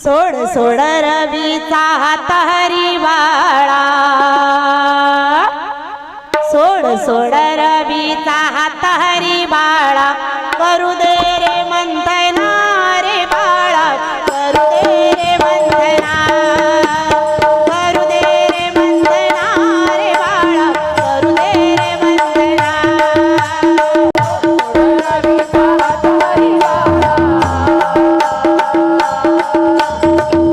सोड सोड रवीचा हात हरी बाळा, सोड सोड रवीचा हात हरी बाळा, करू दे रे मंथना रे बाळा, करू दे रे मंथना, करू दे रे मंथना रे बाळा, करू दे रे मंथना. रवीचा हात हरी बाळा,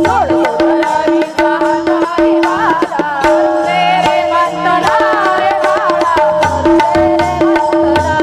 सोड सोड रवीचा हात हरी बाळा, करू दे रे मंथना रे बाळा, करू दे रे मंथना.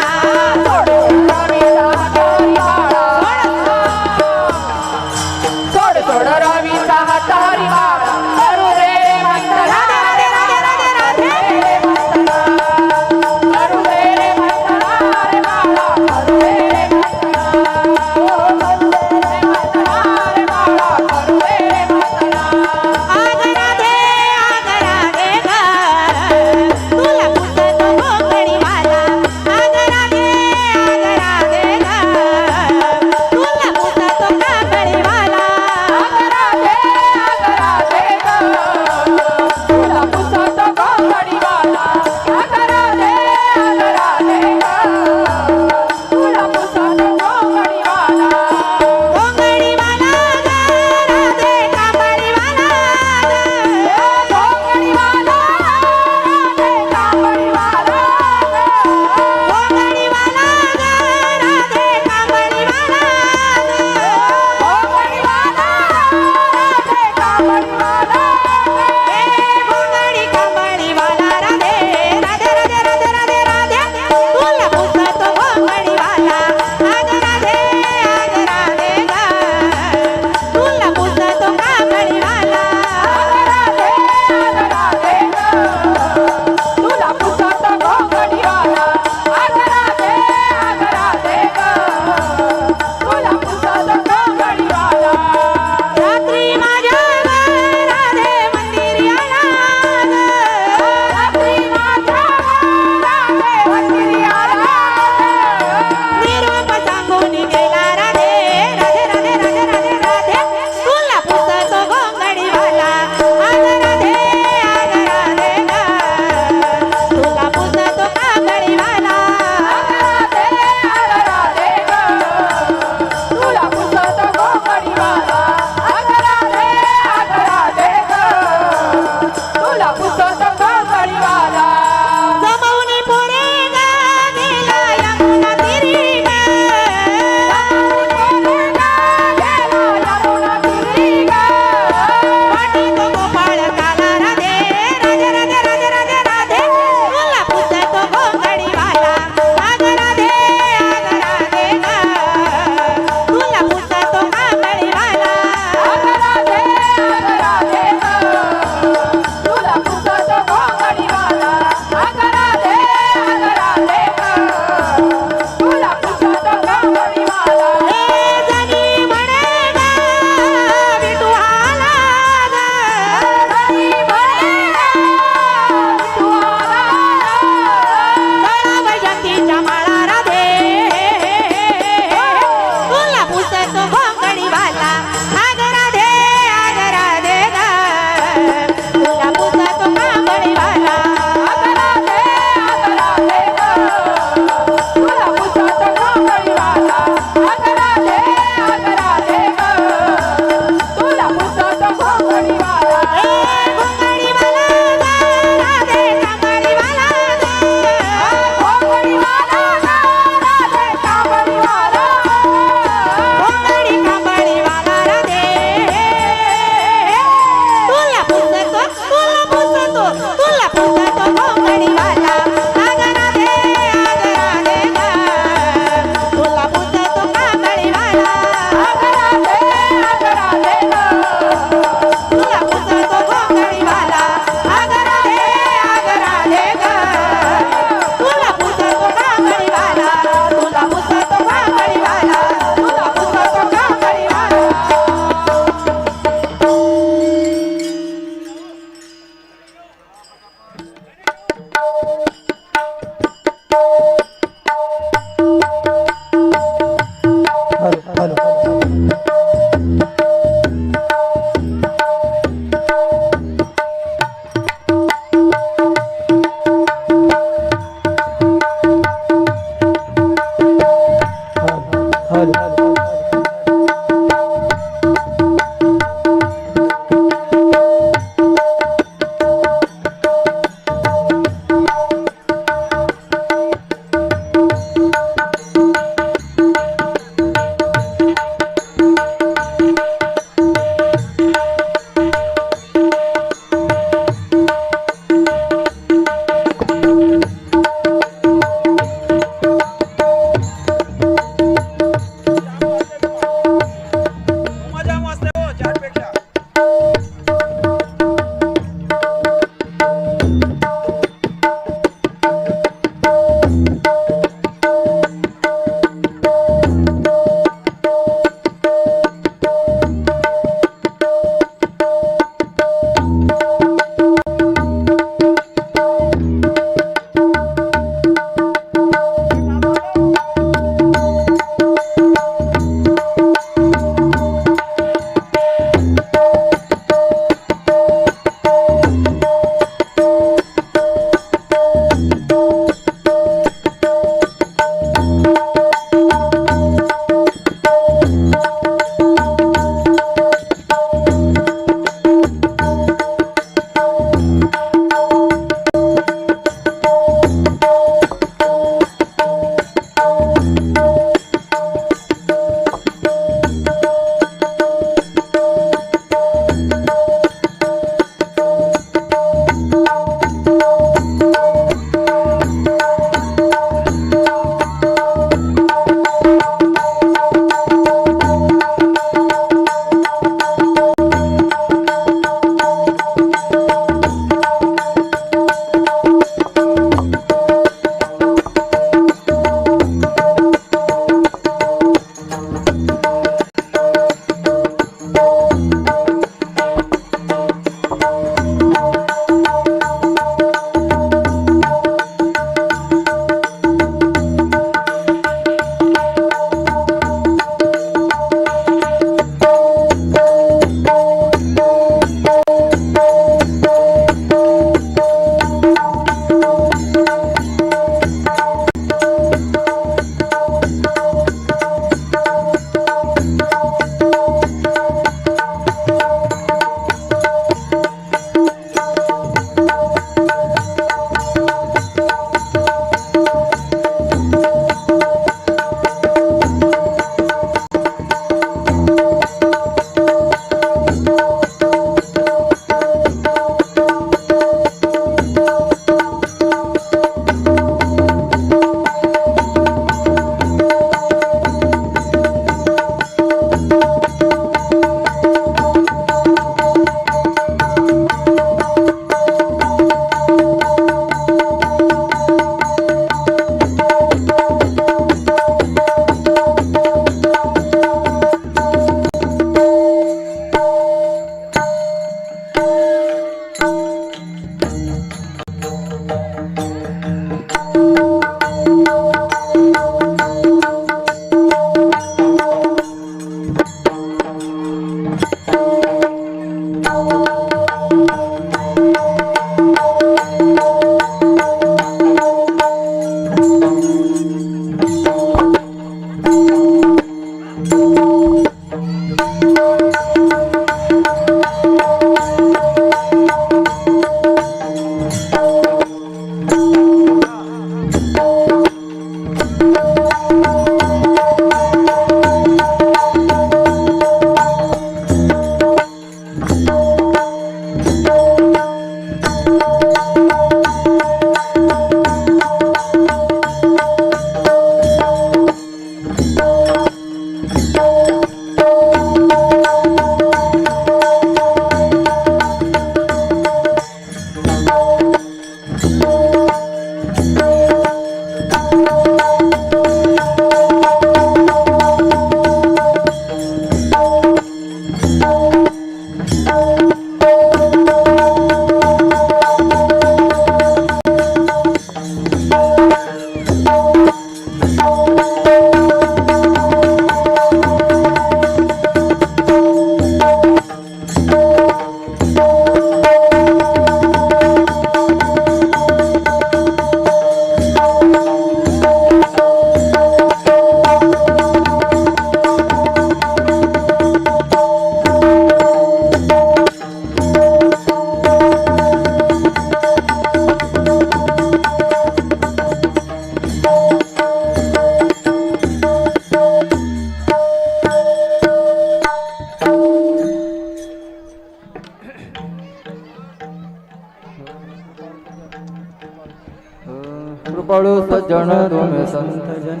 कृपाळू सज्जन तुम्ही संत जन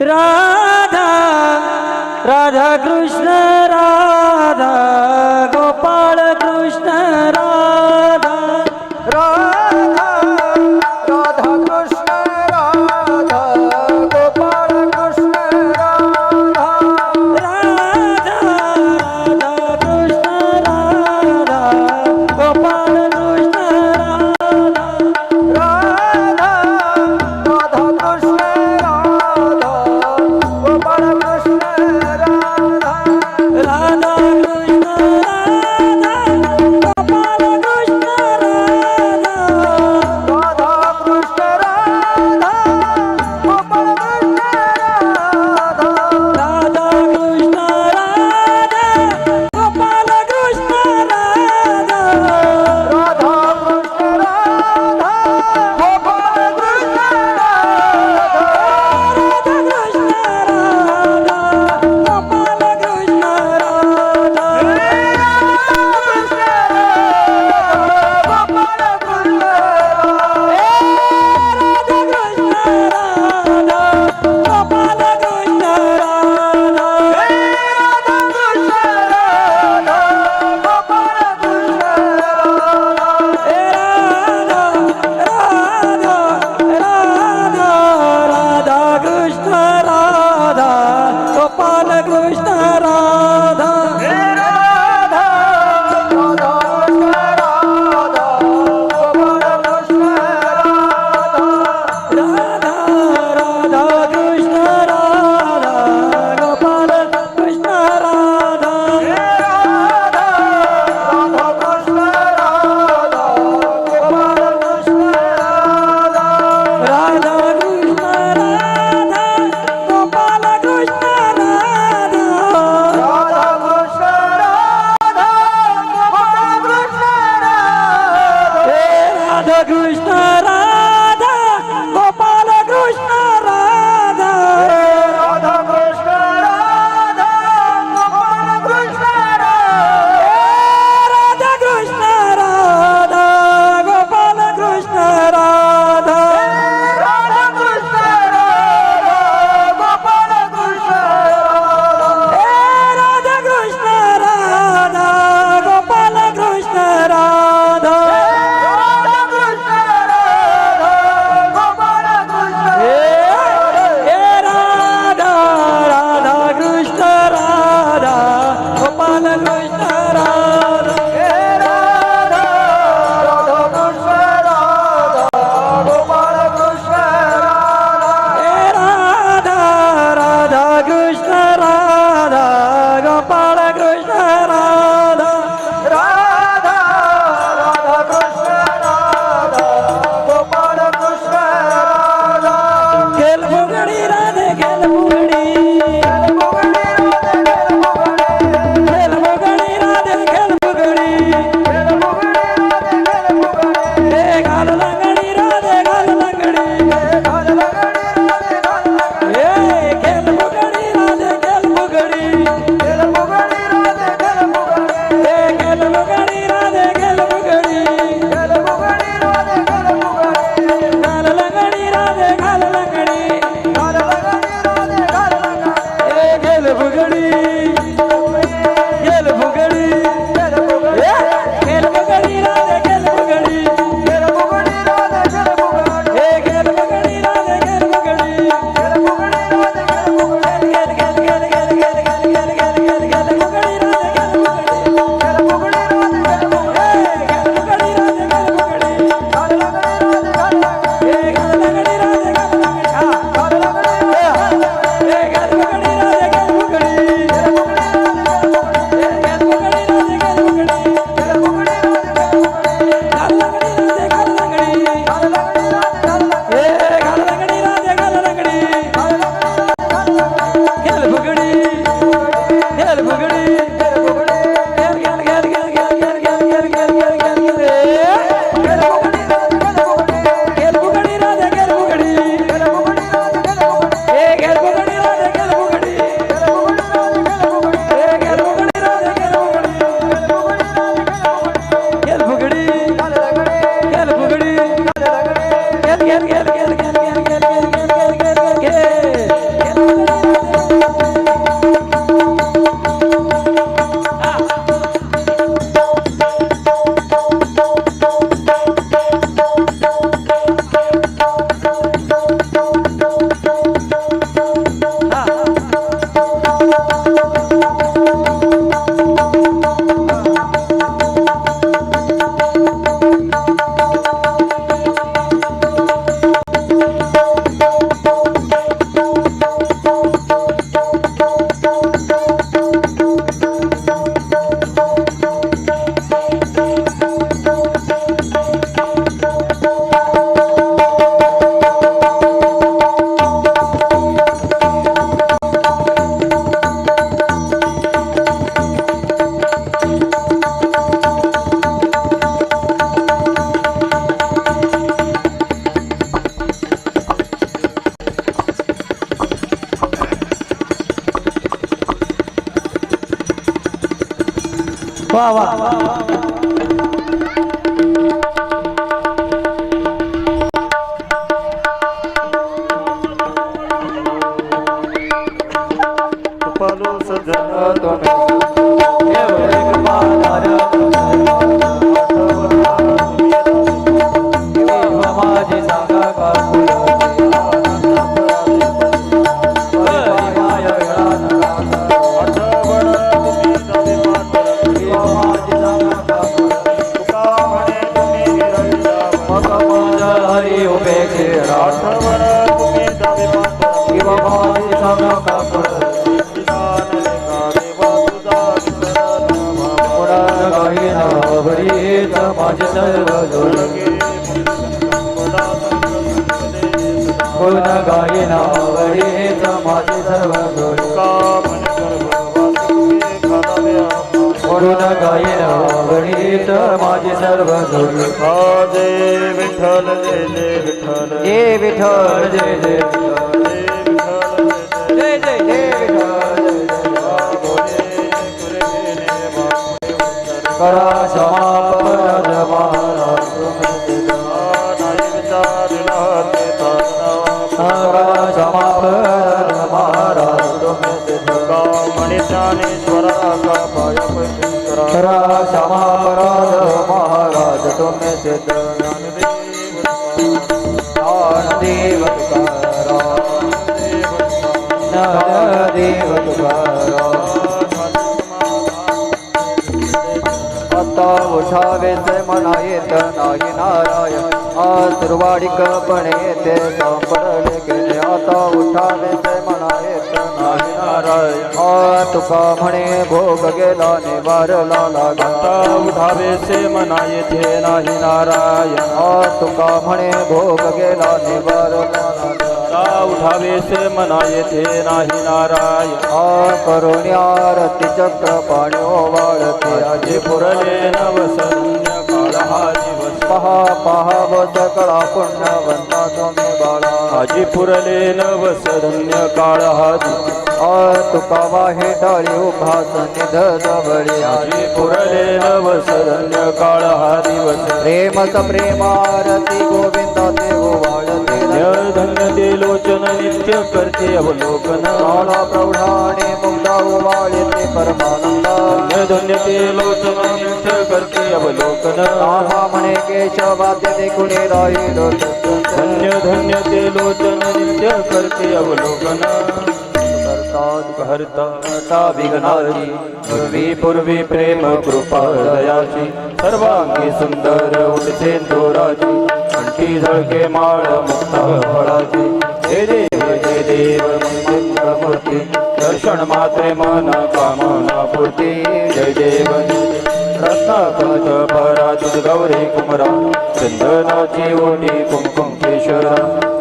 राधा राधा कृष्ण राधा गोपाळ कृष्ण राधा राधा राधा कृष्ण राधा गोपाळ कृष्ण राधा राधा राधा कृष्ण राधा गोपाळ कृष्ण राधा राधा राधा कृष्ण राधा गोपाळ कृष्ण राधा राधा कृष्ण राधा वा वा कृपालो सजन माझी सांगा का हरी उपेक्षे आठवण तुम्ही जावे किंवा माझी सांगा का गाईनावरीच माझे सर्व गुण गाईनावरीच माझे सर्व गुण गाईनावरीच माझे सर्व जय विठ्ठल जय जय विठ्ठल जय विठ्ठल जय जय जय जय जय करा समापद महाराज करा समापद महाराज ज्ञानेश्वराचा पाय करा करा समापद महाराज तुम्ही सिद्ध ज्ञानदेव तुकारा ज्ञानदेव तुकारा आता उठावे से म्हणा येत नाही नारायण आसुरवाडिकपणे येते सांपडले गेले आता उठावे से म्हणा येत नाही नारायण तुका म्हणे भोग गेला निवारला आता उठावे से मना येथे नाही नारायण तुका म्हणे भोग गेला निवारला आता उठावे से मना येथे नाही नारायण करुणी आरती चक्र पाणी ओवाळते जे पुरले नवसन्य काळ हा दिवस पहा पहा व सकळा पुण्यवंता तुम्ही बाळा आजी पुरले नवसन्य काळ हा दिवस तुका वाहे डाळी उभास निध जवळी आजी पुरले नवसन्य काळ हा दिवस प्रेमस प्रेमारती गोविंदा ते ओवाळते धन्य ते लोचन नित्य करते अवलोकन बाळा प्रौढाने मुग्धा ओवाळते परमानंदा धन्य ते लोचन नित्य करते अवलोकन आहा म्हणे केशवाद्य देखुणे राहील धन्य धन्य ते लोचन नित्य करते अवलोकन हरता विघ्नाची पूर्वी पूर्वी प्रेम कृपा दयाची सर्वांगी सुंदर उठसे दोराची कंठी झळके माळ मुक्त फळाची जय देव मंगलमूर्ती दर्शन मात्रे मन कामना पूर्ती जय देव रत्नाकच परातुज गौरी कुमरा चंदनाची ओटी कुमकुम केशरा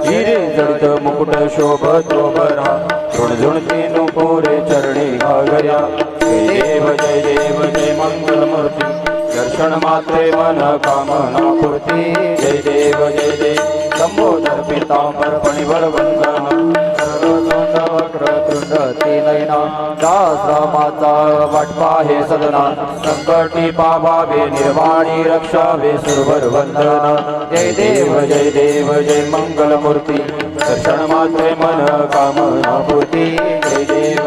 हिरे जडित मुकुट शोभतो बरा झुणझुणती नुपुरे चरणी घागर्या जय देव जय मंगलमूर्ती दर्शन मात्रे मन कामना पूर्ती जय देव लंबोदर पीतांबर फणीवर वंदन वक्रतुंड नयना दास रामाचा वाटपा हे सदना संकटी पावावे निर्वाणी रक्षावे सुरवर वंदना जय देव जय मंगलमूर्ती दर्शन मात्रे मन कामना पूर्ती जय देव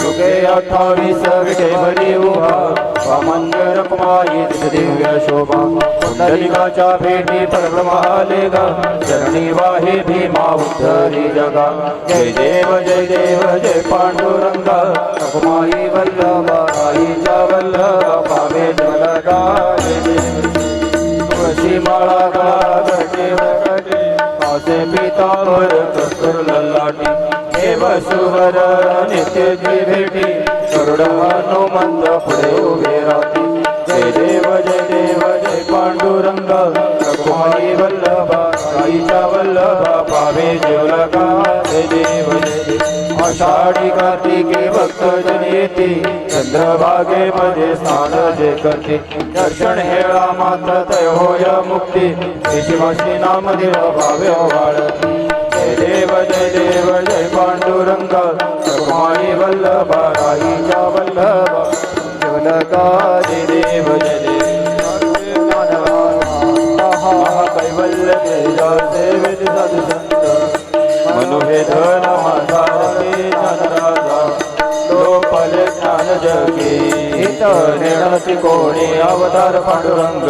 युगे 28 विटे भरी उभा वामंजर कुमारी दिव्य शोभा पुंडलिकाच्या भेटी परब्रह्मा आले गा चरणी वाहे भीमा उद्धरी जगा जय देव जय पांडुरंगा कुमारी वल्लभा आईच्या वल्लभा पावे जलगा तुळशी माळा गळा घटे वकटे कासे पीतांबर कस्तूर ललाटी हे वसुवर नित्य जी भेटी गरुड हनुमंत पुढे उभे राहती जय देव जय पांडुरंगा कुमारी वल्लभा आईच्या वल्लभा पावे जेवलगा जय देव आषाढी कार्तिके भक्तजन येती चंद्रभागेमध्ये स्नान जे करते दर्शन हेळा मात्र तय होय मुक्ती शिवाशी नामदेव भावे वाळती जय देव जय पांडुरंगा कुमारी वल्लभा आईच्या वल्लभा जेवलग का जय देव जय देव महाकैवल्य तेजा सेवित सदसंत मनोवेधन माधारते ज्ञानराजा लोपले ज्ञान जगी हित निर्णती कोणी अवतार पांडुरंग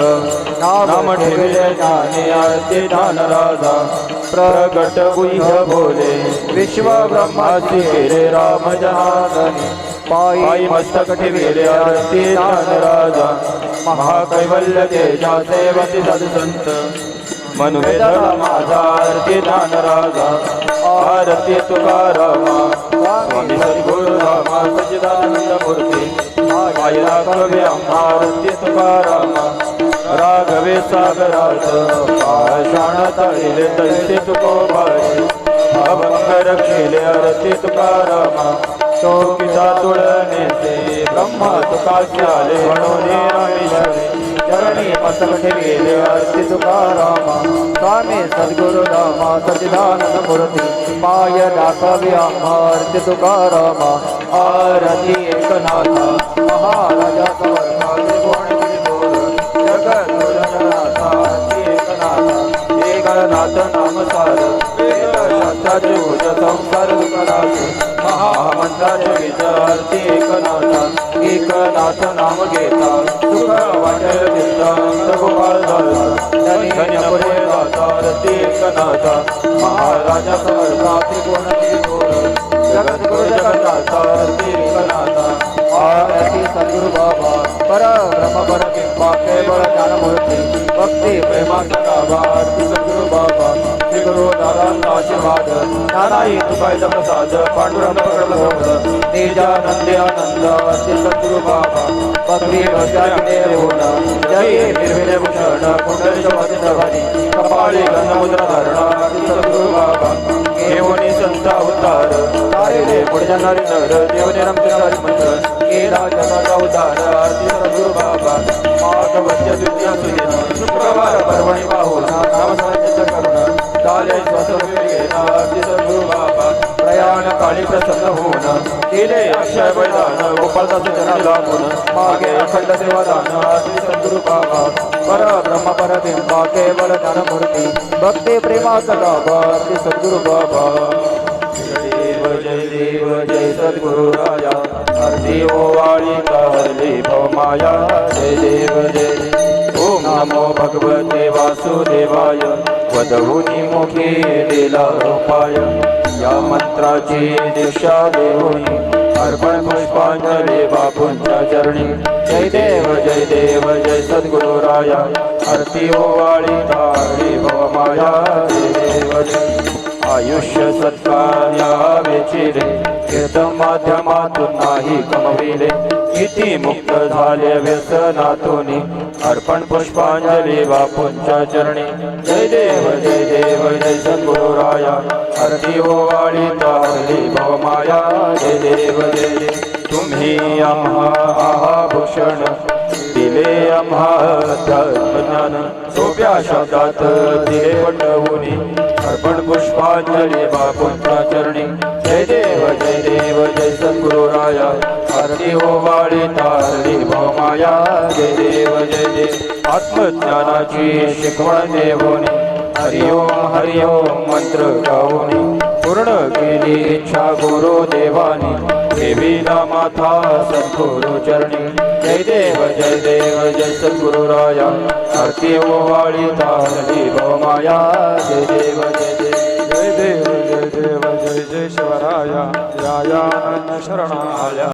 नाम ठेविले ज्ञानी आरती ज्ञानराजा प्रगट गुह्य बोले विश्व ब्रह्माची केले राम जनार्दनी पायी मस्तक ठेविले आरती ज्ञानराजा महाकैवल्य तेजा सेवती सदसंत मनोवेधन माझा आरती ज्ञानराजा आरती तुकारामा स्वामी सद्गुरु रामा सच्चिदानंद मूर्ती माय राघवे आरती तुकारामा राघवे सागरात पाषाण तळिले तैसे तुकोबाई अभंग रक्षिले आरती तुकारामा चौकीचा तुळनेचे ब्रह्मा तुकास्याले म्हणून रामेश्वरी चरणी मस्तक ठेविले आरती तुकारामा स्वामी सद्गुरु रामा सच्चिदानंद मूर्ती पाय दाखवी आरती तुकारामा आरती एकनाथा महाराजा समर्था त्रिभुवन गिरिधर जगद्गुरुनाथा एकनाथा एकनाथ नाम सार वेद शास्त्राचे भुज संसार दुःखनाथ महामंत्राचे बीज आरती एकनाथ नाम घेता सुख वाटेल तीर्थ गोपाळ धनी नपुरे गाता आरती एकनाथा महाराजा समर्था त्रिभुवन गिरिधर जगद्गुरु जगन्नाथ आरती एकनाथा आरती सद्गुरु बाबा पर ब्रह्म पर किंपा केवळ ज्ञानमूर्ती भक्ती प्रेमाचा गाभा आरती सद्गुरु बाबा श्री गुरु दादांचा आशीर्वाद नानाई तुकायचा प्रसाद पांडुरंग प्रबोध तेजानंदी आनंद आरती सद्गुरु बाबा भक्ती भक्त्याने होना जय निर्विले भूषण कुंडलिशवादी धरणी कपाळी गंधमुद्रा धारण आरती सद्गुरु बाबा घेऊनी संत अवतार तारेले पुढच्या नारी नर देवने रमचंद्रारी मंत्र केला जगाचा उद्धार आरती सद्गुरु बाबा माघ मध्य द्वितीया सुदिन शुक्रवार पर्वणी पाहून नामस्मरणाचे करुण चाले स्वस्वविवेकेन आरती सद्गुरु बाबा प्रयाण काळी प्रसन्न होऊन केले अक्षय बलिदान गोपाळदास चरणी लागून मागे अखंड सेवादान आरती सद्गुरु बाबा पर ब्रह्म पर बिंबा केवळ ज्ञानमूर्ती भक्ती प्रेमाचा गाभा आरती सद्गुरु बाबा जय देव जय सद्गुरु राया आरती ओवाळी हरली भवमाया जय देव जय देव ओम नमो भगवते वासुदेवाय वदहुनी मुखी दिला उपाय या मंत्राची दीक्षा देऊनी अर्पण पुष्पांजली बापूंच्या चरणी जय देव जय सद्गुरु राया आरती ओवाळी हरली भवमाया जय देव जय आयुष्य सत्कार यावे चिरे कीर्तन माध्यमातून नाही कमविले किती मुक्त झाले व्यसनातून अर्पण पुष्पांजली बापूंच्या चरणी जय देव जय सद्गुरु राया आरती ओवाळी तारली भवमाया जय देव तुम्ही आम्हा आहाभूषण दिले आम्हा ज्ञान सोप्या शब्दात दिले पटवूनी अर्पण पुष्पांजली बापूंच्या चरणी जय देव जय सद्गुरु राया आरती ओवाळी तारली भवमाया जय देव आत्मज्ञानाची शिकवण देवोनी हरिओम मंत्र गावोनी पूर्ण केली इच्छा गुरुदेवानी देवीला माथा सद्गुरु चरणी जय देव जय सद्गुरु राया आरती ओवाळी तारली भवमाया जय देव जय शिवराया यायानंद शरणाया